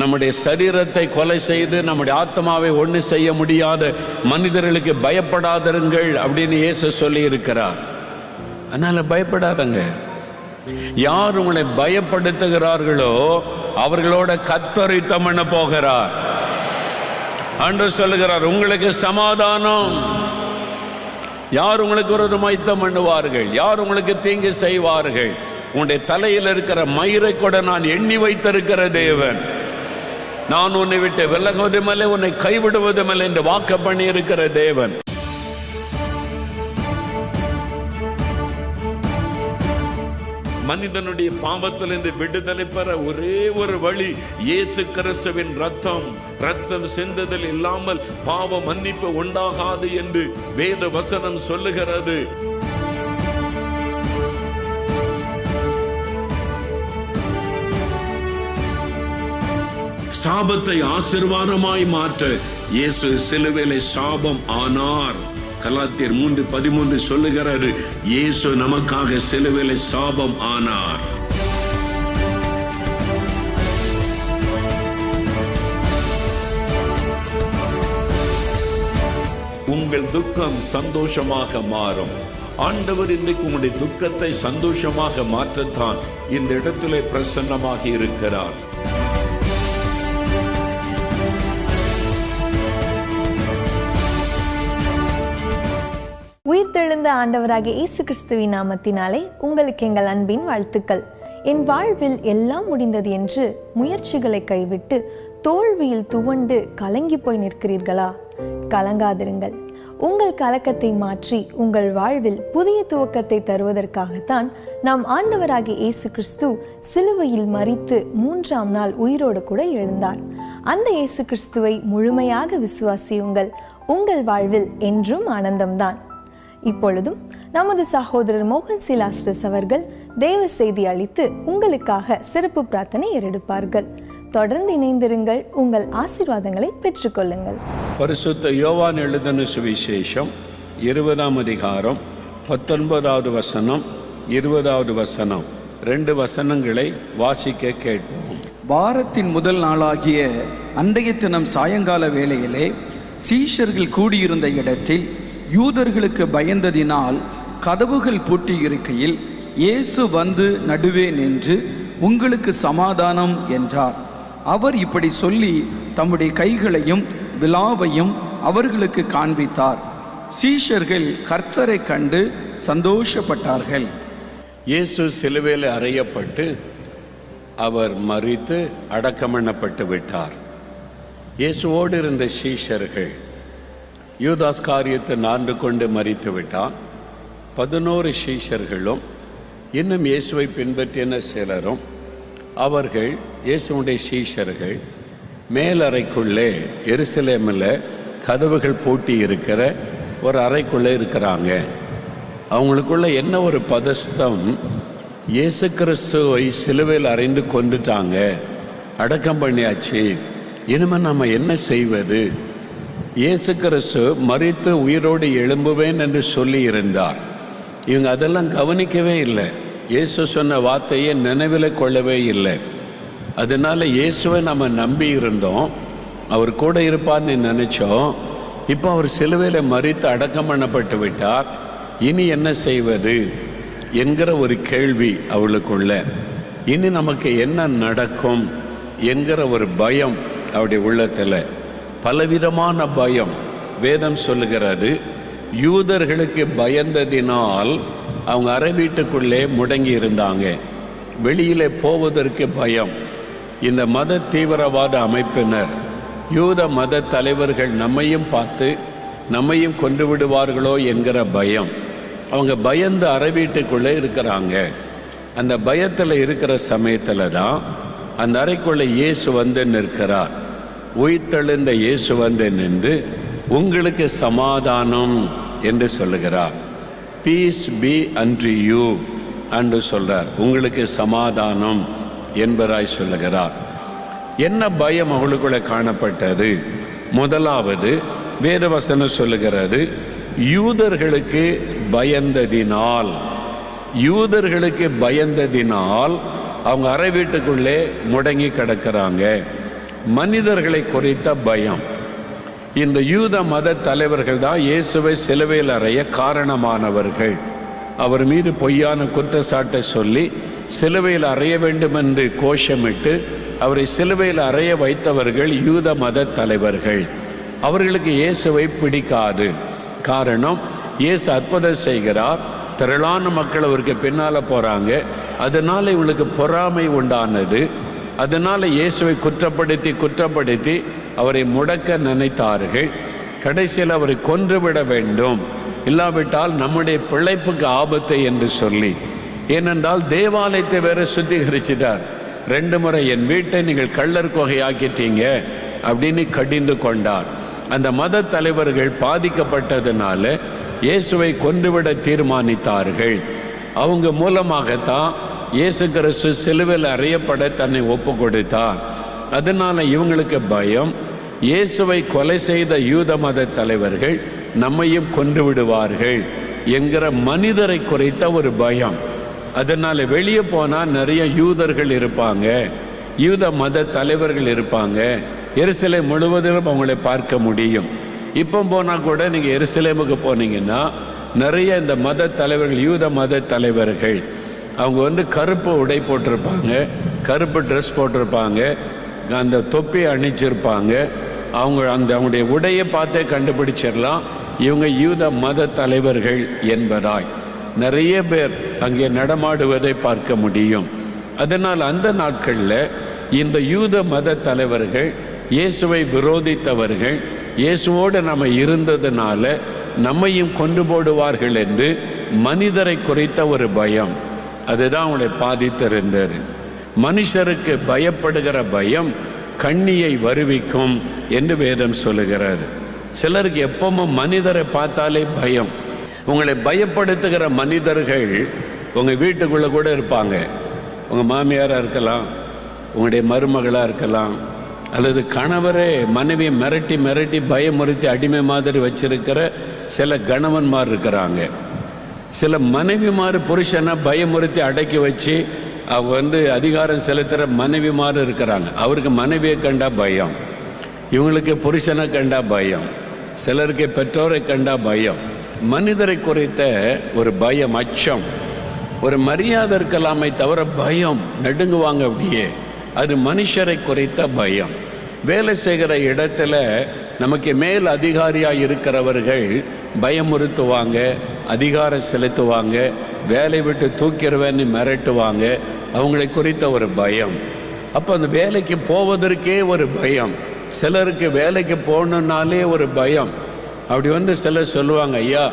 நம்முடைய சரீரத்தை கொலை செய்து நம்முடைய ஆத்மாவை ஒன்று செய்ய முடியாத மனிதர்களுக்கு பயப்படாதிருங்கள் அப்படின்னு இயேசு சொல்லி இருக்கிறார். அதனால பயப்படாதங்க. யார் உங்களை பயப்படுத்துகிறார்களோ அவர்களோட கர்த்தர் யுத்தம் பண்ண போகிறார். ஆண்டவர் சொல்லுகிறார், உங்களுக்கு சமாதானம். யார் உங்களுக்கு விரோதமாக யுத்தம் பண்ணுவார்கள், யார் உங்களுக்கு தீங்கு செய்வார்கள்? உன்னுடைய தலையில் இருக்கிற மயிரை கூட நான் எண்ணி வைத்திருக்கிற தேவன். நான் உன்னை விட்டு விலகுவதுமில்லை, உன்னை கைவிடுவதுமில்லை என்று வாக்கு பண்ணி இருக்கிற தேவன். மனிதனுடைய பாவத்திலிருந்து விடுதலை பெற ஒரே ஒரு வழி இயேசு கிறிஸ்துவின் ரத்தம் சிந்துதல் இல்லாமல் பாவ மன்னிப்பு உண்டாகாது என்று வேத வசனம் சொல்லுகிறது. சாபத்தை ஆசீர்வாதமாய் மாற்ற இயேசு சிலுவையிலே சாபம் ஆனார். கலாத்தியர் 3:13 சொல்லுகிறாரு, இயேசு நமக்காக சிலுவையிலே சாபம் ஆனார். உங்கள் துக்கம் சந்தோஷமாக மாறும். ஆண்டவர் இன்றைக்கு உங்களுடைய துக்கத்தை சந்தோஷமாக மாற்றத்தான் இந்த இடத்திலே பிரசன்னமாக இருக்கிறார். உயிர்த்தெழுந்த ஆண்டவராகிய இயேசு கிறிஸ்துவின் நாமத்தினாலே உங்களுக்கு எங்கள் அன்பின் வாழ்த்துக்கள். என் வாழ்வில் எல்லாம் முடிந்தது என்று முயற்சிகளை கைவிட்டு தோல்வியில் துவண்டு கலங்கி போய் நிற்கிறீர்களா? கலங்காதிருங்கள். உங்கள் கலக்கத்தை மாற்றி உங்கள் வாழ்வில் புதிய துவக்கத்தை தருவதற்காகத்தான் நம் ஆண்டவராகிய இயேசு கிறிஸ்து சிலுவையில் மரித்து 3ஆம் நாள் உயிரோடு கூட எழுந்தார். அந்த இயேசு கிறிஸ்துவை முழுமையாக விசுவாசியுங்கள். உங்கள் வாழ்வில் என்றும் ஆனந்தம்தான். இப்பொழுதும் நமது சகோதரர் மோகன் சிலாஸ்டஸ் அவர்கள் தேவ செய்தி அளித்து உங்களுக்காக சிறப்பு பிரார்த்தனை ஏறெடுப்பார்கள். தொடர்ந்து இணைந்திருங்கள். உங்கள் ஆசீர்வாதங்களை பெற்றுக்கொள்ளுங்கள். பரிசுத்த யோவான் எழுதின சுவிசேஷம் 20ஆம் அதிகாரம் 19வது வசனம் 20வது வசனம் 2 வசனங்களை வாசிக்க கேட்போம். வாரத்தின் முதல் நாளாகிய அன்றைய தினம் சாயங்கால வேளையிலே சீஷர்கள் கூடியிருந்த இடத்தில் யூதர்களுக்கு பயந்ததினால் கதவுகள் பூட்டி இருக்கையில் இயேசு வந்து நடுவே நின்று, உங்களுக்கு சமாதானம் என்றார். அவர் இப்படி சொல்லி தம்முடைய கைகளையும் விலாவையும் அவர்களுக்கு காண்பித்தார். சீஷர்கள் கர்த்தரை கண்டு சந்தோஷப்பட்டார்கள். இயேசு சிலுவையில் அறையப்பட்டு அவர் மரித்து அடக்கமண்ணப்பட்டு விட்டார். இயேசுவோடு இருந்த சீஷர்கள் யூதாஸ் காரியத்தை நான்கு கொண்டு மரித்து விட்டார். 11 சீஷர்களும் இன்னும் இயேசுவை பின்பற்றின சிலரும், அவர்கள் இயேசுடைய சீஷர்கள் மேலறைக்குள்ளே எருசலேமில் கதவுகள் பூட்டி இருக்கிற ஒரு அறைக்குள்ளே இருக்கிறாங்க. அவங்களுக்குள்ள என்ன ஒரு பதஸ்தம், இயேசு கிறிஸ்துவை சிலுவையில் அறைந்து கொண்டுட்டாங்க, அடக்கம் பண்ணியாச்சு, இனிமேல் நம்ம என்ன செய்வது? இயேசு கிறிஸ்து மரித்து உயிரோடு எழும்புவேன் என்று சொல்லி இருந்தார். இவங்க அதெல்லாம் கவனிக்கவே இல்லை. இயேசு சொன்ன வார்த்தையை நினைவில் கொள்ளவே இல்லை. அதனால இயேசுவை நம்ம நம்பி இருந்தோம், அவர் கூட இருப்பார்னு நினைச்சோம். இப்போ அவர் சிலுவையில் மரித்து அடக்கம் பண்ணப்பட்டு விட்டார், இனி என்ன செய்வது என்கிற ஒரு கேள்வி அவளுக்குள்ள. இனி நமக்கு என்ன நடக்கும் என்கிற ஒரு பயம் அவருடைய உள்ளத்தில், பலவிதமான பயம். வேதம் சொல்லுகிறது, யூதர்களுக்கு பயந்ததினால் அவங்க அறை வீட்டுக்குள்ளே முடங்கி இருந்தாங்க. வெளியிலே போவதற்கு பயம். இந்த மத தீவிரவாத அமைப்பினர், யூத மத தலைவர்கள் நம்மையும் பார்த்து நம்மையும் கொண்டு விடுவார்களோ என்கிற பயம். அவங்க பயந்து அறை வீட்டுக்குள்ளே இருக்கிறாங்க. அந்த பயத்தில் இருக்கிற சமயத்தில் தான் அந்த அறைக்குள்ளே இயேசு வந்து நிற்கிறார். உயிர்த்தெழுந்த இயேசு வந்து நின்று, உங்களுக்கு சமாதானம் என்று சொல்லுகிறார். பீஸ் பி அன்டு யூ என்று சொல்றார். உங்களுக்கு சமாதானம் என்பதாய் சொல்லுகிறார். என்ன பயம் அவளுக்குள்ள காணப்பட்டது? முதலாவது வேதவசனம் சொல்லுகிறது, யூதர்களுக்கு பயந்ததினால் அவங்க அறை வீட்டுக்குள்ளே முடங்கி கிடக்கிறாங்க. மனிதர்களை குறித்த பயம். இந்த யூத மத தலைவர்கள் தான் இயேசுவை சிலுவையில் அறைய காரணமானவர்கள். அவர் மீது பொய்யான குற்றச்சாட்டை சொல்லி சிலுவையில் அறைய வேண்டும் என்று கோஷமிட்டு அவரை சிலுவையில் அறைய வைத்தவர்கள் யூத மத தலைவர்கள். அவர்களுக்கு இயேசுவை பிடிக்காது. காரணம், இயேசு அற்புதம் செய்கிறார், திரளான மக்கள் அவருக்கு பின்னால் போகிறாங்க. அதனால் இவளுக்கு பொறாமை உண்டானது. அதனால் இயேசுவை குற்றப்படுத்தி அவரை முடக்க நினைத்தார்கள். கடைசியில் அவரை கொன்றுவிட வேண்டும், இல்லாவிட்டால் நம்முடைய பிழைப்புக்கு ஆபத்து என்று சொல்லி. ஏனென்றால் தேவாலயத்தை வேற சுத்திகரிச்சிட்டார். 2 முறை என் வீட்டை நீங்கள் கள்ளர் கொகையாக்கிட்டீங்க அப்படின்னு கடிந்து கொண்டார். அந்த மத தலைவர்கள் பாதிக்கப்பட்டதுனால இயேசுவை கொன்றுவிட தீர்மானித்தார்கள். அவங்க மூலமாகத்தான் இயேசு கிறிஸ்து சிலுவையில் அறையப்பட தன்னை ஒப்பு கொடுத்தார். அதனால இவங்களுக்கு பயம். இயேசுவை கொலை செய்த யூத மத தலைவர்கள் நம்மையும் கொன்று விடுவார்கள் என்கிற மனிதரை குறித்த ஒரு பயம். அதனால வெளியே போனால் நிறைய யூதர்கள் இருப்பாங்க, யூத மத தலைவர்கள் இருப்பாங்க. எருசலேம் முழுவதிலும் அவங்களை பார்க்க முடியும். இப்போ போனால் கூட நீங்கள் எருசலேமுக்கு போனீங்கன்னா நிறைய இந்த மத தலைவர்கள், யூத மத தலைவர்கள், அவங்க கருப்பு உடை போட்டிருப்பாங்க, கருப்பு ட்ரெஸ் போட்டிருப்பாங்க, அந்த தொப்பி அணிச்சிருப்பாங்க. அவங்களுடைய உடையை பார்த்தே கண்டுபிடிச்சிடலாம் இவங்க யூத மத தலைவர்கள் என்பதாய். நிறைய பேர் அங்கே நடமாடுவதை பார்க்க முடியும். அதனால் அந்த நாட்களில் இந்த யூத மத தலைவர்கள் இயேசுவை விரோதித்தவர்கள் இயேசுவோடு நம்ம இருந்ததுனால நம்மையும் கொண்டு போடுவார்கள் என்று மனிதரை குறித்த ஒரு பயம், அதுதான் அவங்களை பாதித்திருந்தது. மனுஷருக்கு பயப்படுகிற பயம் கண்ணியை வருவிக்கும் என்று வேதம் சொல்லுகிறது. சிலருக்கு எப்பவும் மனிதரை பார்த்தாலே பயம். உங்களை பயப்படுத்துகிற மனிதர்கள் உங்கள் வீட்டுக்குள்ளே கூட இருப்பாங்க. உங்கள் மாமியாராக இருக்கலாம், உங்களுடைய மருமகளாக இருக்கலாம், அல்லது கணவரே மனைவியை மிரட்டி மிரட்டி பயமுறுத்தி அடிமை மாதிரி வச்சிருக்கிற சில கணவன்மார் இருக்கிறாங்க. சில மனைவிமார் புருஷனை பயமுறுத்தி அடக்கி வச்சு அவங்க அதிகாரம் செலுத்துகிற மனைவிமார் இருக்கிறாங்க. அவருக்கு மனைவியை கண்டா பயம், இவங்களுக்கு புருஷனை கண்டா பயம், சிலருக்கு பெற்றோரை கண்டா பயம். மனிதரை குறித்த ஒரு பயம், அச்சம், ஒரு மரியாதை இருக்கலாமே தவிர பயம், நடுங்குவாங்க அப்படியே. அது மனுஷரை குறித்த பயம். வேலை செய்கிற இடத்துல நமக்கு மேல் அதிகாரியாக இருக்கிறவர்கள் பயமுறுத்துவாங்க, அதிகாரம் செலுத்துவாங்க, வேலை விட்டு தூக்கிடுவேன்னு மிரட்டுவாங்க. அவங்களை குறித்த ஒரு பயம். அப்போ அந்த வேலைக்கு போவதற்கே ஒரு பயம். சிலருக்கு வேலைக்கு போகணுன்னாலே ஒரு பயம். அப்படி சிலர் சொல்லுவாங்க, ஐயா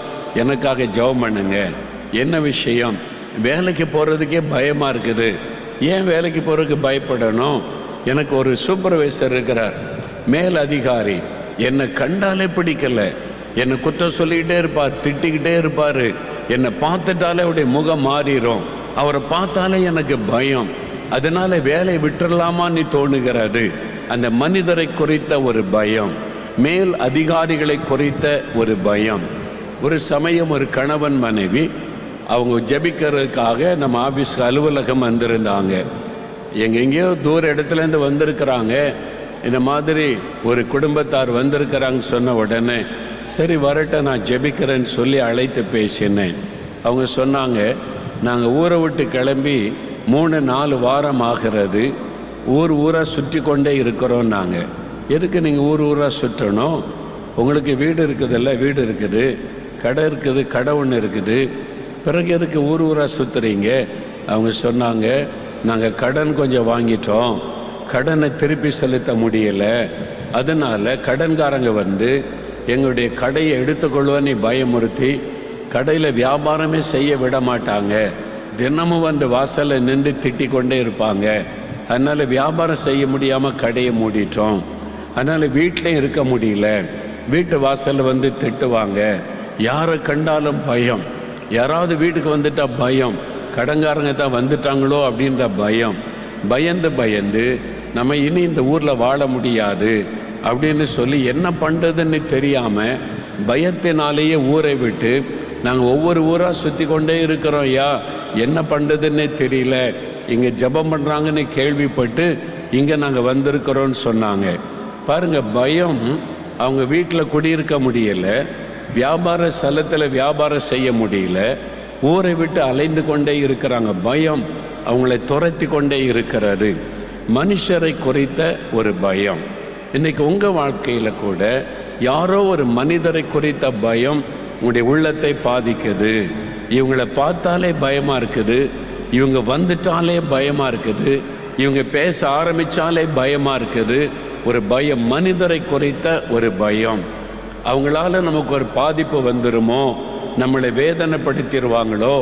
எனக்காக ஜெபம் பண்ணுங்க. என்ன விஷயம்? வேலைக்கு போகிறதுக்கே பயமாக இருக்குது. ஏன் வேலைக்கு போகிறதுக்கு பயப்படணும்? எனக்கு ஒரு சூப்பர்வைசர் இருக்கிறார், மேல் அதிகாரி, என்னை கண்டாலே பிடிக்கல, என்னை குற்றம் சொல்லிக்கிட்டே இருப்பார், திட்டிக்கிட்டே இருப்பார். என்னை பார்த்துட்டாலே அவருடைய முகம் மாறிடும், அவரை பார்த்தாலே எனக்கு பயம். அதனால வேலையை விட்டுடலாமான்னு தோணுகிறது. அந்த மனிதரை குறித்த ஒரு பயம், மேல் அதிகாரிகளை குறித்த ஒரு பயம். ஒரு சமயம் ஒரு கணவன் மனைவி அவங்க ஜெபிக்கிறதுக்காக நம்ம ஆஃபீஸ்க்கு அலுவலகம் வந்திருந்தாங்க. எங்கெங்கேயோ தூர இடத்துலேருந்து வந்திருக்கிறாங்க. இந்த மாதிரி ஒரு குடும்பத்தார் வந்திருக்கிறாங்கன்னு சொன்ன உடனே சரி வரட்டும் நான் ஜெபிக்கிறேன்னு சொல்லி அழைத்து பேசினேன். அவங்க சொன்னாங்க, நாங்கள் ஊரை விட்டு கிளம்பி 3-4 வாரம் ஆகிறது, ஊராக சுற்றி கொண்டே இருக்கிறோம். நாங்கள் எதுக்கு நீங்கள் ஊராக சுற்றணும்? உங்களுக்கு வீடு இருக்குதில்ல, வீடு இருக்குது, கடை இருக்குது, கடை ஒன்று இருக்குது, பிறகு எதுக்கு ஊராக சுற்றுறீங்க? அவங்க சொன்னாங்க, நாங்கள் கடன் கொஞ்சம் வாங்கிட்டோம், கடனை திருப்பி செலுத்த முடியலை, அதனால் கடன்காரங்க எங்களுடைய கடையை எடுத்துக்கொள்வன்னு பயமுறுத்தி கடையில் வியாபாரமே செய்ய விட மாட்டாங்க. தினமும் வாசலில் நின்று திட்டிக் கொண்டே இருப்பாங்க. அதனால் வியாபாரம் செய்ய முடியாமல் கடையை மூடிட்டோம். அதனால் வீட்டிலையும் இருக்க முடியல, வீட்டு வாசலில் திட்டுவாங்க. யாரை கண்டாலும் பயம், யாராவது வீட்டுக்கு வந்துட்டால் பயம், கடன்காரங்க தான் வந்துட்டாங்களோ அப்படின்ற பயம். பயந்து நம்ம இனி இந்த ஊரில் வாழ முடியாது அப்படின்னு சொல்லி என்ன பண்ணுறதுன்னு தெரியாமல் பயத்தினாலேயே ஊரை விட்டு நாங்கள் ஒவ்வொரு ஊராக சுற்றி கொண்டே இருக்கிறோம். என்ன பண்ணுறதுன்னே தெரியல, இங்கே ஜெபம் பண்ணுறாங்கன்னு கேள்விப்பட்டு இங்கே நாங்கள் வந்திருக்கிறோன்னு சொன்னாங்க. பாருங்க, பயம். அவங்க வீட்டில் குடியிருக்க முடியல, வியாபார ஸ்தலத்தில் வியாபாரம் செய்ய முடியல, ஊரை விட்டு அலைந்து கொண்டே இருக்கிறாங்க. பயம் அவங்களை துரத்தி கொண்டே இருக்கிறது. மனுஷரை குறித்த ஒரு பயம். இன்னைக்கு உங்கள் வாழ்க்கையில் கூட யாரோ ஒரு மனிதரை குறித்த பயம் உங்களுடைய உள்ளத்தை பாதிக்குது. இவங்களை பார்த்தாலே பயமாக இருக்குது, இவங்க வந்துட்டாலே பயமாக இருக்குது, இவங்க பேச ஆரம்பித்தாலே பயமாக இருக்குது. ஒரு பயம், மனிதரை குறித்த ஒரு பயம். அவங்களால நமக்கு ஒரு பாதிப்பு வந்துருமோ, நம்மளை வேதனைப்படுத்திடுவாங்களோ,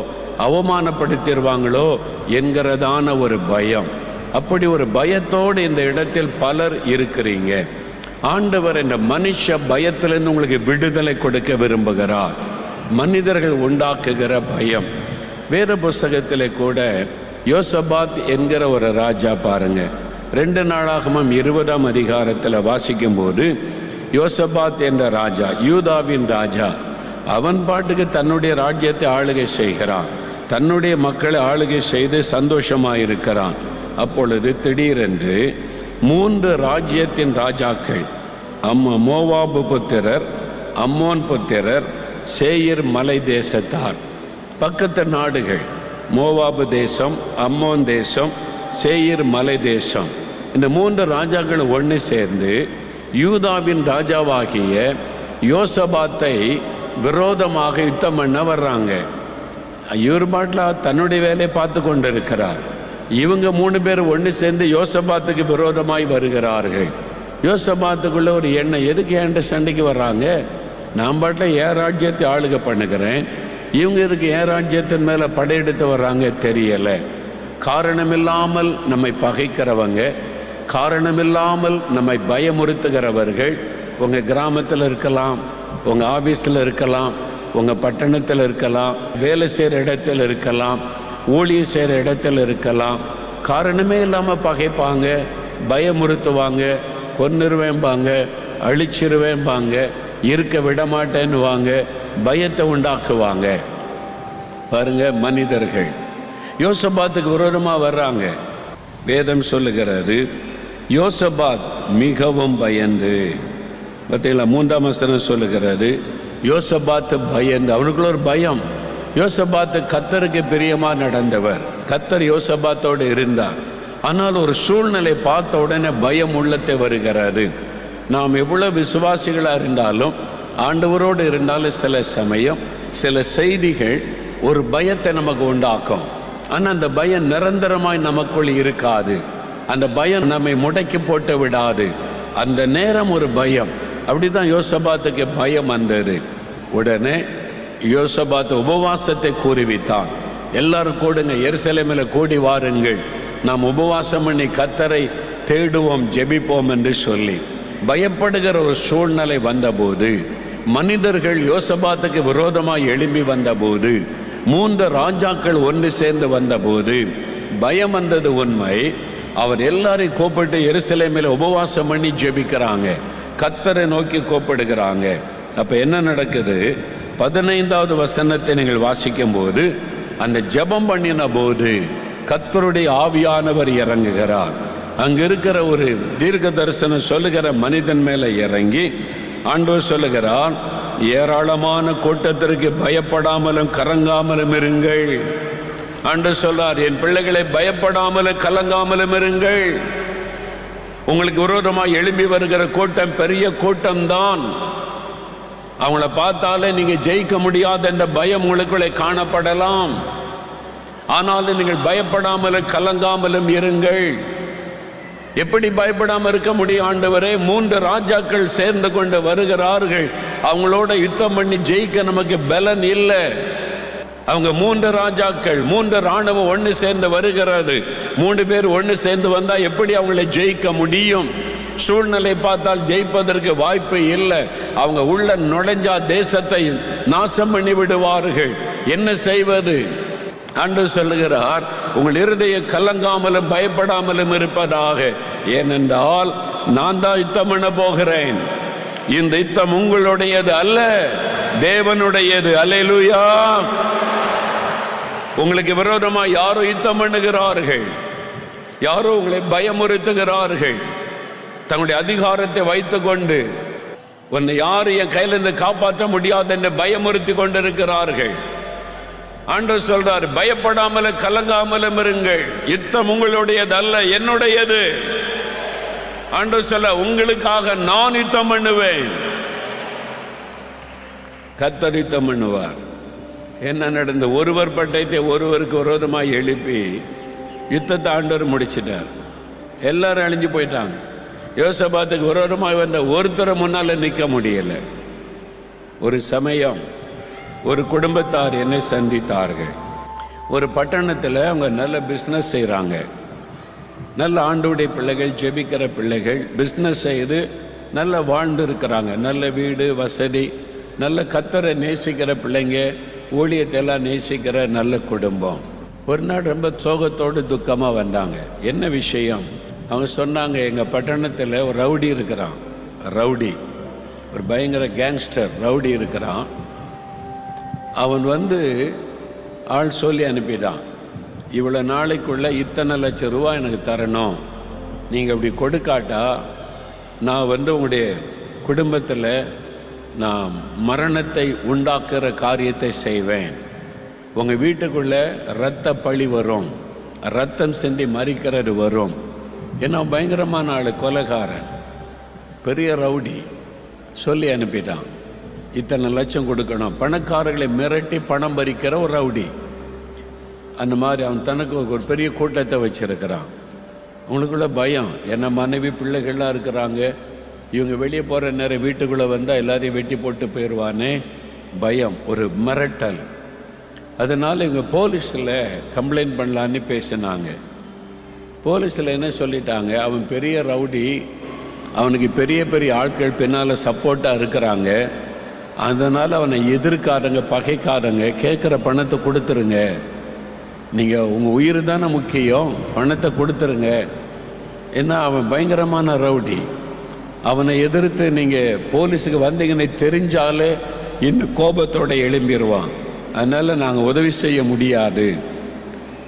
அவமானப்படுத்திடுவாங்களோ என்கிறதான ஒரு பயம். அப்படி ஒரு பயத்தோடு இந்த இடத்தில் பலர் இருக்கிறீங்க. ஆண்டவர் இந்த மனுஷ பயத்திலிருந்து உங்களுக்கு விடுதலை கொடுக்க விரும்புகிறார். மனிதர்கள் உண்டாக்குகிற பயம். வேத புஸ்தகத்தில் கூட யோசபாத் என்கிற ஒரு ராஜா பாருங்க, 2 நாளாகமம் 20ஆம் அதிகாரத்தில் வாசிக்கும் போது, யோசபாத் என்ற ராஜா, யூதாவின் ராஜா, அவன் பாட்டுக்கு தன்னுடைய ராஜ்யத்தை ஆளுகை செய்கிறான், தன்னுடைய மக்களை ஆளுகை செய்து சந்தோஷமாயிருக்கிறான். அப்பொழுது திடீரென்று 3 ராஜ்யத்தின் ராஜாக்கள், மோவாபு புத்திரர், அம்மோன் புத்திரர், சேயீர் மலை தேசத்தார், பக்கத்து நாடுகள், மோவாபு தேசம், அம்மோன் தேசம், சேயீர் மலை தேசம், இந்த 3 ராஜாக்கள் ஒன்று சேர்ந்து யூதாவின் ராஜாவாகிய யோசபாத்தை விரோதமாக யுத்தம் பண்ண வர்றாங்க. இவர் பாட்டில் தன்னுடைய வேலையை பார்த்து கொண்டு இருக்கிறார். இவங்க 3 பேர் ஒன்று சேர்ந்து யோசபாத்துக்கு விரோதமாய் வருகிறார்கள். யோசபாத்துக்குள்ள ஒரு எண்ணம், எதுக்கு என்கிட்ட சண்டைக்கு வர்றாங்க? நான் பாட்டில் என் ராஜ்யத்தை ஆளுகை பண்ணுகிறேன், இவங்க இதுக்கு என் ராஜ்யத்தின் மேலே படையெடுத்து வர்றாங்க தெரியலை. காரணமில்லாமல் நம்மை பகைக்கிறவங்க, காரணமில்லாமல் நம்மை பயமுறுத்துகிறவர்கள் உங்கள் கிராமத்தில் இருக்கலாம், உங்கள் ஆஃபீஸில் இருக்கலாம், உங்கள் பட்டணத்தில் இருக்கலாம், வேலை செய்கிற இடத்துல இருக்கலாம், ஊழியம் செய்கிற இடத்துல இருக்கலாம். காரணமே இல்லாமல் பகைப்பாங்க, பயமுறுத்துவாங்க, கொன்னுருவேம்பாங்க, அழிச்சிருவேம்பாங்க, இருக்க விட மாட்டேன்னுவாங்க, பயத்தை உண்டாக்குவாங்க. பாருங்க, மனிதர்கள் யோசபாத்துக்கு விரோதமாக வர்றாங்க. வேதம் சொல்லுகிறது, யோசபாத் மிகவும் பயந்து, பார்த்தீங்களா, 3ஆம் வசனம் சொல்லுகிறது, யோசபாத்து பயந்து. அவனுக்குள்ள ஒரு பயம். யோசபாத்து கர்த்தருக்கு பிரியமாக நடந்தவர், கர்த்தர் யோசபாத்தோடு இருந்தார். ஆனால் ஒரு சூழ்நிலை பார்த்த உடனே பயம் உள்ளத்தை வருகிறது. நாம் எவ்வளோ விசுவாசிகளாக இருந்தாலும், ஆண்டவரோடு இருந்தாலும், சில சமயம் சில செய்திகள் ஒரு பயத்தை நமக்கு உண்டாக்கும். ஆனால் அந்த பயம் நிரந்தரமாய் நமக்குள் இருக்காது. அந்த பயம் நம்மை முடக்கி போட்டு விடாது. அந்த நேரம் ஒரு பயம். அப்படிதான் யோசபாத்துக்கு பயம் வந்தது. உடனே யோசபாத் உபவாசத்தை கூறிவித்தான். எல்லாரும் கூடுங்க, எருசலேமில் கூடி வாருங்கள், நாம் உபவாசம் பண்ணி கர்த்தரை தேடுவோம், ஜெபிப்போம் என்று சொல்லி. பயப்படுகிற ஒரு சூழ்நிலை வந்தபோது, மனிதர்கள் யோசபாத்துக்கு விரோதமாக எழும்பி வந்தபோது, 3 ராஜாக்கள் ஒன்று சேர்ந்து வந்தபோது பயம் வந்தது உண்மை. அவர் எல்லாரையும் கூப்பிட்டு எருசலேமில் உபவாசம் பண்ணி ஜெபிக்கிறாங்க, கர்த்தரை நோக்கி கூப்பிடுகிறாங்க. அப்போ என்ன நடக்குது? 15வது வசனத்தை நீங்கள் வாசிக்கும் போது, அந்த ஜெபம் பண்ணின போது கர்த்தருடைய ஆவியானவர் இறங்குகிறார். அங்க இருக்கிற ஒரு தீர்க்க தரிசனம் சொல்லுகிற மனிதன் மேல இறங்கி ஆண்டவர் சொல்லுகிறார், ஏராளமான கூட்டத்திற்கு பயப்படாமலும் கலங்காமலும் இருங்கள். ஆண்டவர் சொல்றார், என் பிள்ளைகளை பயப்படாமலும் கலங்காமலும் இருங்கள். உங்களுக்கு விரோதமாக எழும்பி வருகிற கூட்டம் பெரிய கூட்டம்தான். அவங்கள பார்த்தாலே நீங்க ஜெயிக்க முடியாத என்ற பயம் உங்களுக்குள்ளே காணப்படலாம். ஆனாலும் நீங்கள் பயப்படாமலும் கலங்காமலும் இருங்கள். எப்படி பயப்படாமல் இருக்க முடியும் ஆண்டவரே? 3 ராஜாக்கள் சேர்ந்து கொண்டு வருகிறார்கள். அவங்களோட யுத்தம் பண்ணி ஜெயிக்க நமக்கு பலன் இல்லை. அவங்க 3 ராஜாக்கள், 3 ராணுவம் ஒன்று சேர்ந்து வருகிறது. 3 பேர் ஒன்று சேர்ந்து வந்தா எப்படி அவங்களை ஜெயிக்க முடியும்? சூழ்நிலை பார்த்தால் ஜெயிப்பதற்கு வாய்ப்பு இல்லை. அவங்க உள்ள நுழைஞ்சா தேசத்தை நாசம் பண்ணி விடுவார்கள். என்ன செய்வது? ஆண்டவர் சொல்லுகிறார், உங்கள் இருதய கலங்காமலும் பயப்படாமலும் இருப்பதாக. ஏனென்றால் நான் தான் யுத்தம் பண்ண போகிறேன். இந்த யுத்தம் உங்களுடையது அல்ல, தேவனுடையது. அல்லேலூயா. உங்களுக்கு விரோதமாக யாரோ யுத்தம் பண்ணுகிறார்கள். யாரோ உங்களை பயமுறுத்துகிறார்கள். தங்களுடைய அதிகாரத்தை வைத்துக்கொண்டு உன்னை யாரும் என் கையிலிருந்து காப்பாற்ற முடியாது என்று பயமுறுத்தி கொண்டிருக்கிறார்கள். ஆண்டவர் சொல்றார், பயப்படாமலும் கலங்காமலும் இருங்கள், யுத்தம் உங்களுடையது அல்ல, என்னுடையது. ஆண்டவர் சொல்ல, உங்களுக்காக நான் யுத்தம் பண்ணுவேன். கர்த்தர் யுத்தம் பண்ணுவார். என்ன நடந்த? ஒருவர் பட்டயத்தை ஒருவருக்கு விரோதமாக எழுப்பி யுத்தத்தை ஆண்டவர் முடிச்சிட்டார். எல்லாரும் அழிஞ்சு போயிட்டாங்க. யோசபாத்துக்கு விரோதமாக வந்த ஒருத்தரை முன்னால நிற்க முடியல. ஒரு சமயம் ஒரு குடும்பத்தார் என்னை சந்தித்தார்கள். ஒரு பட்டணத்தில் அவங்க நல்ல பிஸ்னஸ் செய்கிறாங்க. நல்ல ஆண்டவருடைய பிள்ளைகள், ஜெபிக்கிற பிள்ளைகள், பிஸ்னஸ் செய்து நல்ல வாழ்ந்து இருக்கிறாங்க. நல்ல வீடு வசதி, நல்ல கர்த்தரை நேசிக்கிற பிள்ளைங்க, ஊழியத்தை எல்லாம் நேசிக்கிற நல்ல குடும்பம். ஒரு நாள் ரொம்ப சோகத்தோடு துக்கமாக வந்தாங்க. என்ன விஷயம்? அவங்க சொன்னாங்க, எங்கள் பட்டணத்தில் ஒரு ரவுடி இருக்கிறான். ரவுடி, ஒரு பயங்கர கேங்ஸ்டர் ரவுடி இருக்கிறான். அவன் ஆள் சொல்லி அனுப்பிட்டான், இவ்வளோ நாளைக்குள்ள இத்தனை லட்சம் ரூபா எனக்கு தரணும், நீங்கள் இப்படி கொடுக்காட்டா நான் உங்களுடைய குடும்பத்தில் நான் மரணத்தை உண்டாக்குற காரியத்தை செய்வேன். உங்கள் வீட்டுக்குள்ளே இரத்த பழி வரும், ரத்தம் சிந்தி மறிக்கிறது வரும். ஏன்னா பயங்கரமான ஆள், கொலைகாரன், பெரிய ரவுடி. சொல்லி அனுப்பிட்டான், இத்தனை லட்சம் கொடுக்கணும். பணக்காரர்களை மிரட்டி பணம் பறிக்கிற ஒரு ரவுடி. அந்த மாதிரி அவன் தனக்கு ஒரு பெரிய கூட்டத்தை வச்சிருக்கிறான். அவங்களுக்குள்ள பயம், என்ன மனைவி பிள்ளைகள்லாம் இருக்கிறாங்க, இவங்க வெளியே போகிற நேரம் வீட்டுக்குள்ளே வந்தால் எல்லாரையும் வெட்டி போட்டு போயிடுவானே, பயம், ஒரு மிரட்டல். அதனால் இவங்க போலீஸில் கம்ப்ளைண்ட் பண்ணலான்னு பேசினாங்க. போலீஸில் என்ன சொல்லிட்டாங்க, அவன் பெரிய ரவுடி, அவனுக்கு பெரிய பெரிய ஆட்கள் பின்னால் சப்போர்ட்டாக இருக்கிறாங்க, அதனால் அவனை எதிர்க்காரங்க, பகைக்காரங்க கேட்குற பணத்தை கொடுத்துருங்க, நீங்கள் உங்கள் உயிர் தானே முக்கியம், பணத்தை கொடுத்துருங்க. ஏன்னா அவன் பயங்கரமான ரவுடி, அவனை எதிர்த்து நீங்கள் போலீஸுக்கு வந்தீங்கன்னு தெரிஞ்சாலே இன்னும் கோபத்தோடு எழும்பிடுவான், அதனால் நாங்கள் உதவி செய்ய முடியாது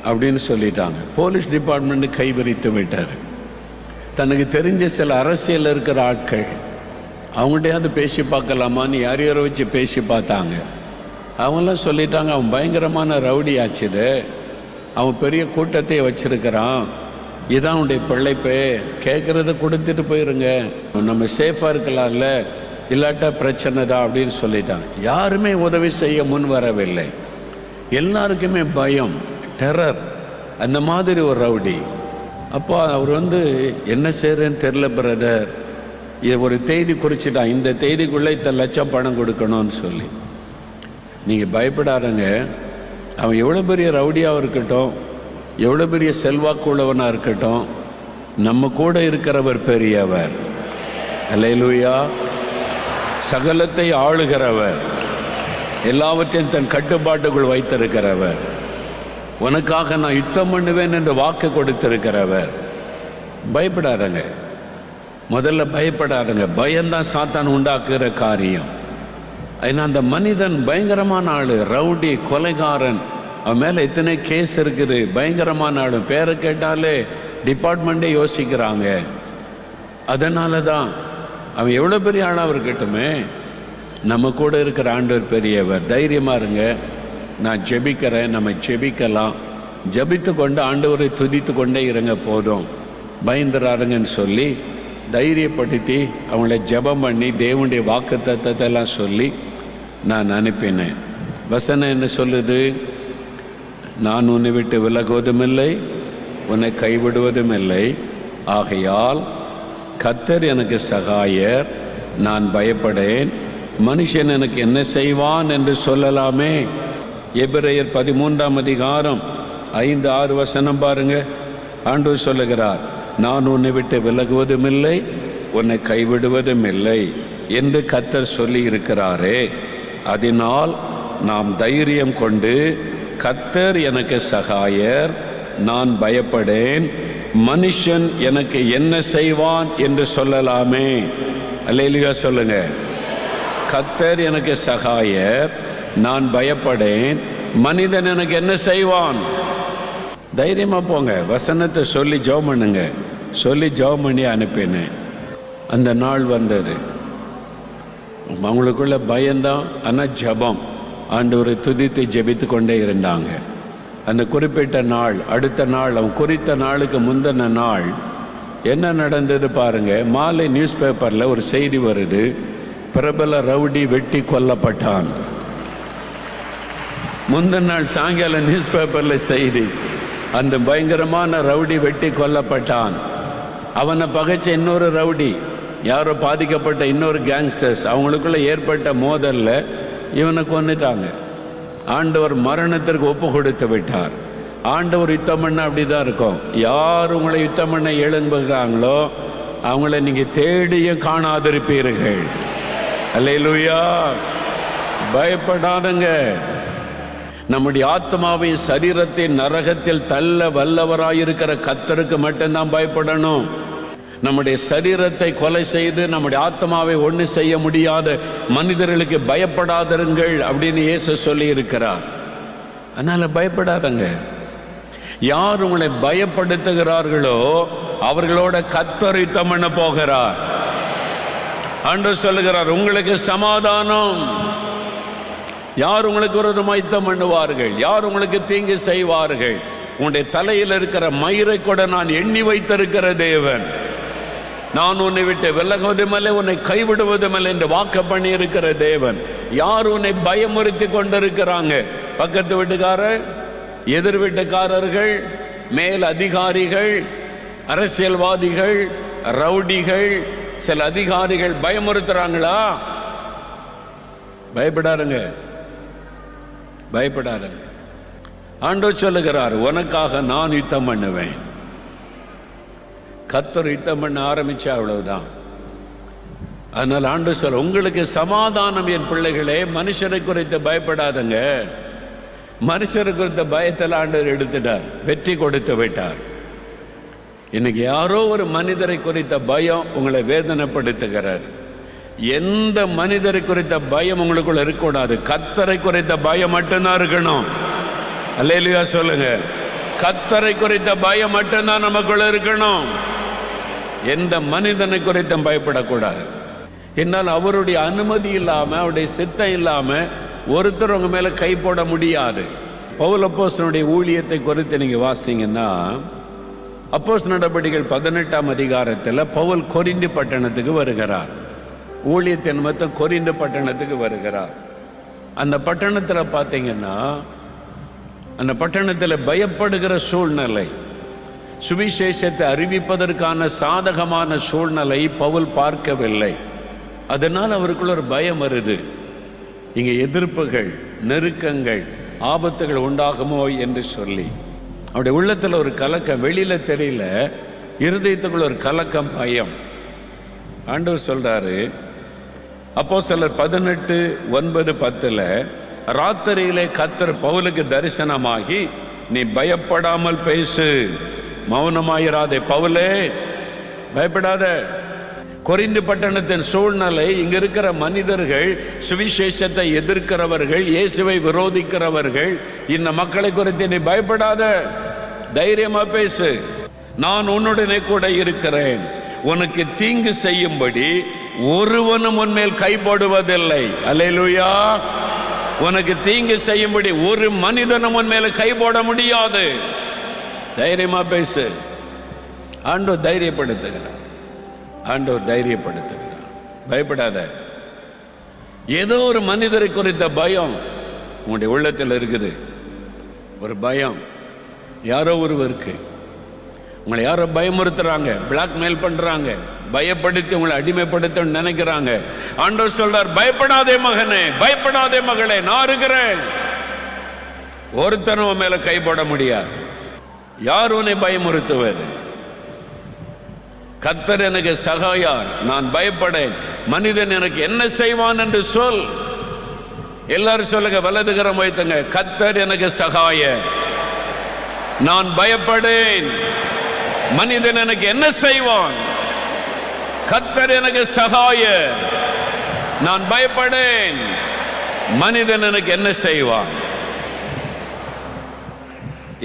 அப்படின்னு சொல்லிட்டாங்க. போலீஸ் டிபார்ட்மெண்ட்டு கைவிரித்து விட்டார். தனக்கு தெரிஞ்ச சில அரசியலில் இருக்கிற ஆட்கள், அவங்கள்டையாவது பேசி பார்க்கலாமான்னு யார் யாரோ வச்சு பேசி பார்த்தாங்க. அவங்களாம் சொல்லிட்டாங்க, அவன் பயங்கரமான ரவுடி ஆச்சுது, அவன் பெரிய கூட்டத்தை வச்சிருக்கிறான், இதான் அவனுடைய பிள்ளைப்பு, கேட்குறத கொடுத்துட்டு போயிருங்க, நம்ம சேஃபாக இருக்கலாம்ல, இல்லாட்டா பிரச்சனை தான் அப்படின்னு சொல்லிட்டாங்க. யாருமே உதவி செய்ய முன் வரவில்லை. எல்லாருக்குமே பயம், டெரர், அந்த மாதிரி ஒரு ரவுடி. அப்போ அவர் என்ன செய்கிறேன்னு தெரில பிரதர், இது ஒரு தேதி குறிச்சிட்டான், இந்த தேதிக்குள்ளே இத்தனை லட்சம் பணம் கொடுக்கணும்னு சொல்லி. நீங்கள் பயப்படாதங்க, அவன் எவ்வளோ பெரிய ரவுடியாக இருக்கட்டும், எவ்வளோ பெரிய செல்வாக்கு உள்ளவனாக இருக்கட்டும், நம்ம கூட இருக்கிறவர் பெரியவர். அல்லேலூயா. சகலத்தை ஆளுகிறவர், எல்லாவற்றையும் தன் கட்டுப்பாட்டுக்குள் வைத்திருக்கிறவர், உனக்காக நான் யுத்தம் பண்ணுவேன் என்று வாக்கு கொடுத்திருக்கிறவர். பயப்படாதங்க, முதல்ல பயப்படாதங்க. பயம்தான் சாத்தான் உண்டாக்குற காரியம். ஏன்னா அந்த மனிதன் பயங்கரமான ஆள், ரவுடி, கொலைகாரன், அவன் மேலே எத்தனை கேஸ் இருக்குது, பயங்கரமான ஆள். பேரை கேட்டாலே டிபார்ட்மெண்ட்டே யோசிக்கிறாங்க. அதனால தான் அவன் எவ்வளோ பெரிய ஆளாக இருக்கட்டுமே, நம்ம கூட இருக்கிற ஆண்டவர் பெரியவர். தைரியமாக இருங்க, நான் ஜெபிக்கிறேன், நம்ம ஜெபிக்கலாம், ஜெபித்து கொண்டு ஆண்டவரை துதித்து கொண்டே இருங்க, போதும், பயந்துறாருங்கன்னு சொல்லி தைரியப்படுத்தி அவங்கள ஜெபம் பண்ணி தேவனுடைய வாக்கு தத்தத்தெல்லாம் சொல்லி நான் அனுப்பினேன். வசனம் என்ன சொல்லுது? நான் உன்னை விட்டு விலகுவதும் இல்லை, உன்னை கைவிடுவதும் இல்லை, ஆகையால் கர்த்தர் எனக்கு சகாயர், நான் பயப்படேன், மனுஷன் எனக்கு என்ன செய்வான் என்று சொல்லலாமே. எபிரேயர் 13ஆம் அதிகாரம் 5-6 வசனம் பாருங்க. ஆண்டவர் சொல்லுகிறார், நான் உன்னை விட்டு விலகுவதும் இல்லை, உன்னை கைவிடுவதும் இல்லை என்று கர்த்தர் சொல்லி இருக்கிறாரே. அதனால் நாம் தைரியம் கொண்டு, கர்த்தர் எனக்கு சகாயர், நான் பயப்படேன், மனுஷன் எனக்கு என்ன செய்வான் என்று சொல்லலாமே. அல்லேலூயா சொல்லுங்க. கர்த்தர் எனக்கு சகாயர், நான் பயப்படேன், மனிதன் எனக்கு என்ன செய்வான்? தைரியமா போங்க, வசனத்தை சொல்லி ஜெபம் பண்ணுங்க. சொல்லி ஜெபம் பண்ணி அனுப்பினேன். அந்த நாள் வந்தது. அவங்களுக்குள்ள பயம்தான், ஆனால் ஜெபம். ஆண்டவரை துதித்து ஜெபித்து கொண்டே இருந்தாங்க. அந்த குறிப்பிட்ட நாள், அடுத்த நாள், அவன் குறித்த நாளுக்கு முந்தின நாள் என்ன நடந்தது பாருங்க. மாலை நியூஸ் பேப்பரில் ஒரு செய்தி வருது, பிரபல ரவுடி வெட்டி கொல்லப்பட்டான். முந்தின நாள் சாயங்காலம் நியூஸ் பேப்பரில் செய்தி, அந்த பயங்கரமான ரவுடி வெட்டி கொல்லப்பட்டான். அவனை பகைச்ச இன்னொரு ரவுடி, யாரோ பாதிக்கப்பட்ட இன்னொரு கேங்ஸ்டர்ஸ், அவங்களுக்குள்ள ஏற்பட்ட மோதல்ல இவனை கொன்னுட்டாங்க. ஆண்டவர் மரணத்திற்கு ஒப்பு கொடுத்து விட்டார். ஆண்டவர் யுத்தம் பண்ண அப்படிதான் இருக்கும். யார் உங்களை யுத்தம் பண்ண எழும்புகிறாங்களோ அவங்கள நீங்க தேடியும் காணாதிருப்பீர்கள். அல்லேலூயா. பயப்படாதங்க. நம்முடைய ஆத்மாவை சரீரத்தை நரகத்தில் தள்ள வல்லவராயிருக்கிற கர்த்தருக்கு மட்டும்தான் பயப்படணும். நம்முடைய சரீரத்தை கொலை செய்து நம்முடைய ஆத்மாவை ஒன்று செய்ய முடியாத மனிதர்களுக்கு பயப்படாதருங்கள் அப்படின்னு இயேசு சொல்லி இருக்கிறார். அதனால பயப்படாதங்க. யார் உங்களை பயப்படுத்துகிறார்களோ அவர்களோட கர்த்தர் யுத்தம் பண்ண போகிறார். ஆண்டவர் சொல்லுகிறார், உங்களுக்கு சமாதானம். யார் உங்களுக்கு ஒரு யுத்தம் பண்ணுவார்கள்? யார் உங்களுக்கு தீங்கு செய்வார்கள்? உன்னுடைய தலையில் இருக்கிற மயிரை கூட நான் எண்ணி வைத்திருக்கிற தேவன். நான் உன்னை விட்டு விலகுவதுமில்லை, உன்னை கைவிடுவதுமில்லை என்று வாக்கு பண்ணி இருக்கிற தேவன். யார் உன்னை பயமுறுத்தி கொண்டிருக்கிறாங்க? பக்கத்து வீட்டுக்காரர், எதிர் வீட்டுக்காரர்கள், மேல் அதிகாரிகள், அரசியல்வாதிகள், ரவுடிகள், சில அதிகாரிகள் பயமுறுத்துறாங்களா? பயப்படாருங்க, பயப்படாருங்க. ஆண்டவர் சொல்லுகிறார், உனக்காக நான் யுத்தம் பண்ணுவேன். கர்த்தர் யுத்தம் பண்ண ஆரம்பிச்சா அவ்வளவுதான். அதனால் ஆண்டவர் சொல்ல, உங்களுக்கு சமாதானம் என் பிள்ளைகளே. மனுஷரை குறித்து பயப்படாதங்க. மனுஷரை குறித்த பயத்தில் ஆண்டவர் எடுத்துட்டார், வெற்றி கொடுத்து விட்டார். இன்னைக்கு யாரோ ஒரு மனிதரை குறித்த பயம் உங்களை வேதனைப்படுத்துகிறார். எந்த மனிதரை குறித்த பயம் உங்களுக்குள்ள இருக்கக்கூடாது. கர்த்தரை குறித்த பயம் மட்டும்தான் இருக்கணும். அல்லேலூயா சொல்லுங்க. கர்த்தரை குறித்த பயம் மட்டும்தான் நமக்குள்ள இருக்கணும். எந்த மனிதனை குறித்தும் பயப்படக்கூடாது. என்னால் அவருடைய அனுமதி இல்லாம, அவருடைய சித்தம் இல்லாம ஒருத்தர் உங்க மேல கை போட முடியாது. பவுல் அப்போஸ்தலனுடைய ஊழியத்தை குறித்து நீங்க வாசிங்கன்னா, அப்போஸ்தலர் நடபடிகள் 18ஆம் அதிகாரத்தில் பவுல் கொரிந்து பட்டணத்துக்கு வருகிறார். ஊழியத்தின் நிமித்தம் கொரிந்து பட்டணத்துக்கு வருகிறார். அந்த பட்டணத்தில் பார்த்தீங்கன்னா, அந்த பட்டணத்தில் பயப்படுகிற சூழ்நிலை, சுவிசேஷத்தை அறிவிப்பதற்கான சாதகமான சூழ்நிலை பவுல் பார்க்கவில்லை. அதனால் அவருக்குள்ள ஒரு பயம் வருது. இங்கே எதிர்ப்புகள், நெருக்கங்கள், ஆபத்துகள் உண்டாகுமோ என்று சொல்லி அவருடைய உள்ளத்தில் ஒரு கலக்கம். வெளியில தெரியல, இருதயத்துக்குள்ள ஒரு கலக்கம், பயம். ஆண்டவர் சொல்றாரு அப்போஸ்தலர் 18:9-10 ராத்திரியிலே கர்த்தர் பவுலுக்கு தரிசனமாகி, நீ பயப்படாமல் பேசு, மௌனமாயிராதே. பவுலே பயப்படாத. கொரிந்து பட்டணத்தின் சூழ்நிலை, இங்க இருக்கிற மனிதர்கள், சுவிசேஷத்தை எதிர்க்கிறவர்கள், இயேசுவை விரோதிக்கிறவர்கள், இந்த மக்களை குறித்து நீ பயப்படாத, தைரியமா பேசு. நான் உன்னுடனே கூட இருக்கிறேன். உனக்கு தீங்கு செய்யும்படி ஒருவனும் உன்மேல் கை போடுவதில்லை. அல்லேலூயா. உனக்கு தீங்கு செய்யும்படி ஒரு மனிதனும் உன் மேல கை போட முடியாது. தைரியமா பேசு. ஆண்டவர் தைரியப்படுத்துகிறார். ஆண்டவர் தைரியப்படுத்துகிறார். பயப்படாத. ஏதோ ஒரு மனிதரை குறித்த பயம் உங்களுடைய உள்ளத்தில் இருக்குது. ஒரு பயம், யாரோ ஒருவருக்கு உங்களை யாரோ பயமுறுத்துறாங்க, பிளாக்மெயில் பண்றாங்க, பயப்படுத்தி உங்களை அடிமைப்படுத்த நினைக்கிறாங்க. ஆண்டவர் சொல்றார், பயப்படாதே மகனே, பயப்படாதே மகளே, நான் இருக்கிறேன். ஒருத்தனும் மேல கை போட முடியாது. யார் உன்னை பயமுறுத்துவது? கர்த்தர் எனக்கு சகாயார், நான் பயப்படேன். மனிதன் எனக்கு என்ன செய்வான் என்று சொல். எல்லாரும் சொல்லுங்க, வலதுகரம் வைத்துங்க. கர்த்தர் எனக்கு சகாய, நான் பயப்படேன். மனிதன் எனக்கு என்ன செய்வான்? கர்த்தர் எனக்கு சகாய, நான் பயப்படேன். மனிதன் எனக்கு என்ன செய்வான்?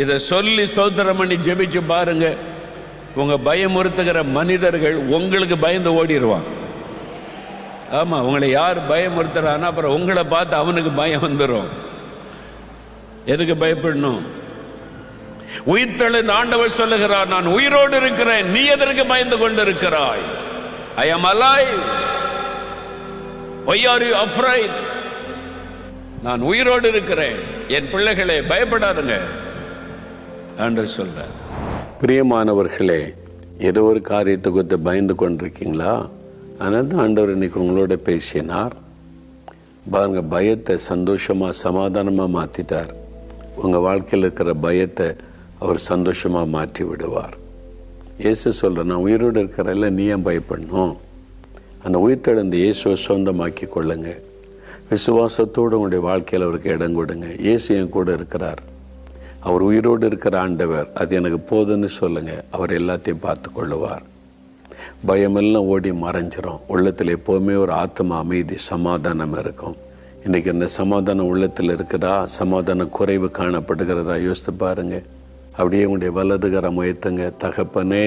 இதை சொல்லி ஸ்தோத்திரம் பண்ணி ஜெபிச்சு பாருங்க. உங்க பயமுறுத்துகிற மனிதர்கள் உங்களுக்கு பயந்து ஓடிடுவான். ஆமா, உங்களை யார் பயமுறுத்துறான்னா அப்புறம் உங்களை பார்த்து அவனுக்கு பயம் வந்துடும். எதுக்கு பயப்படணும்? உயிர்த்தெழுந்த ஆண்டவர் சொல்லுகிறார், நான் உயிரோடு இருக்கிறேன், நீ எதற்கு பயந்து கொண்டிருக்கிறாய்? I am alive. Why are you afraid? நான் உயிரோடு இருக்கிறேன். என் பிள்ளைகளே பயப்படாதுங்க ஆண்டவர் சொல்றார். பிரியமானவர்களே, ஏதோ ஒரு காரியத்தை குறித்து பயந்து கொண்டிருக்கீங்களா? அதனால தான் ஆண்டவர் இன்னைக்கு உங்களோட பேசினார். பாருங்க, பயத்தை சந்தோஷமா சமாதானமா மாத்திட்டார். உங்க வாழ்க்கையில் இருக்கிற பயத்தை அவர் சந்தோஷமா மாற்றி விடுவார். இயேசு சொல்ற, நான் உயிரோடு இருக்கிறல்ல, நீ ஏன் பயப்படணும்? அந்த உயிர்த்தெழுந்த இயேசுவை சொந்தமாக்கி கொள்ளுங்க. விசுவாசத்தோடு உங்களுடைய வாழ்க்கையில் அவருக்கு இடம் கொடுங்க. இயேசு என் கூட இருக்கிறார், அவர் உயிரோடு இருக்கிற ஆண்டவர், அது எனக்கு போதுன்னு சொல்லுங்க. அவர் எல்லாத்தையும் பார்த்து கொள்ளுவார். பயமெல்லாம் ஓடி மறைஞ்சிரும். உள்ளத்தில் எப்போவுமே ஒரு ஆத்ம அமைதி, சமாதானம் இருக்கும். இன்றைக்கி அந்த சமாதானம் உள்ளத்தில் இருக்குதா? சமாதான குறைவு காணப்படுகிறதா? யோசித்து பாருங்க. அப்படியே உங்களுடைய வலதுகரம் உயர்த்துங்க. தகப்பனே,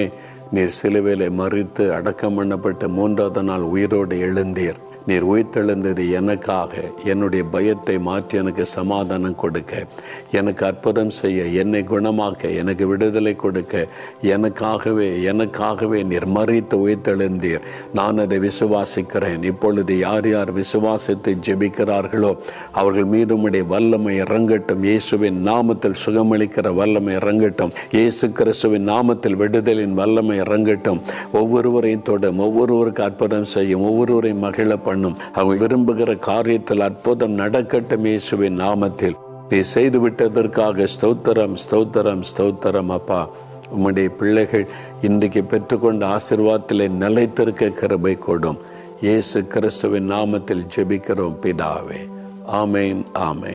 நீர் சிலுவையிலே மறித்து அடக்கம் பண்ணப்பட்ட 3ஆவது நாள் உயிரோடு எழுந்தீர். நீர் உயிர்த்தெழுந்தது எனக்காக. என்னுடைய பயத்தை மாற்றி எனக்கு சமாதானம் கொடுக்க, எனக்கு அற்புதம் செய்ய, என்னை குணமாக்க, எனக்கு விடுதலை கொடுக்க, எனக்காகவே நீர் மறித்து உயிர்த்தெழுந்தீர். நான் அதை விசுவாசிக்கிறேன். இப்பொழுது யார் யார் விசுவாசத்தை ஜெபிக்கிறார்களோ அவர்கள் மீது உம்முடைய வல்லமை இறங்கட்டும். இயேசுவின் நாமத்தில் சுகமளிக்கிற வல்லமை இறங்கட்டும். இயேசு கிறிஸ்துவின் நாமத்தில் விடுதலின் வல்லமை இறங்கட்டும். ஒவ்வொருவரையும் தொடும், ஒவ்வொருவருக்கு அற்புதம் செய்யும், ஒவ்வொருவரையும் மகிழ பண்ணும். அவங்க விரும்புகிற காரியத்தில் அற்புதம் நடக்கட்டும். இயேசுவின் நாமத்தில் நீ செய்து விட்டதற்காக ஸ்தோத்திரம், ஸ்தோத்திரம், ஸ்தோத்திரம். அப்பா, உம்முடைய பிள்ளைகள் இன்றைக்கு பெற்றுக்கொண்ட ஆசீர்வாதத்திலே நிலைத்திருக்க கிருபை கொடும். இயேசு கிறிஸ்துவின் நாமத்தில் ஜெபிக்கிறோம் பிதாவே. ஆமேன், ஆமேன்.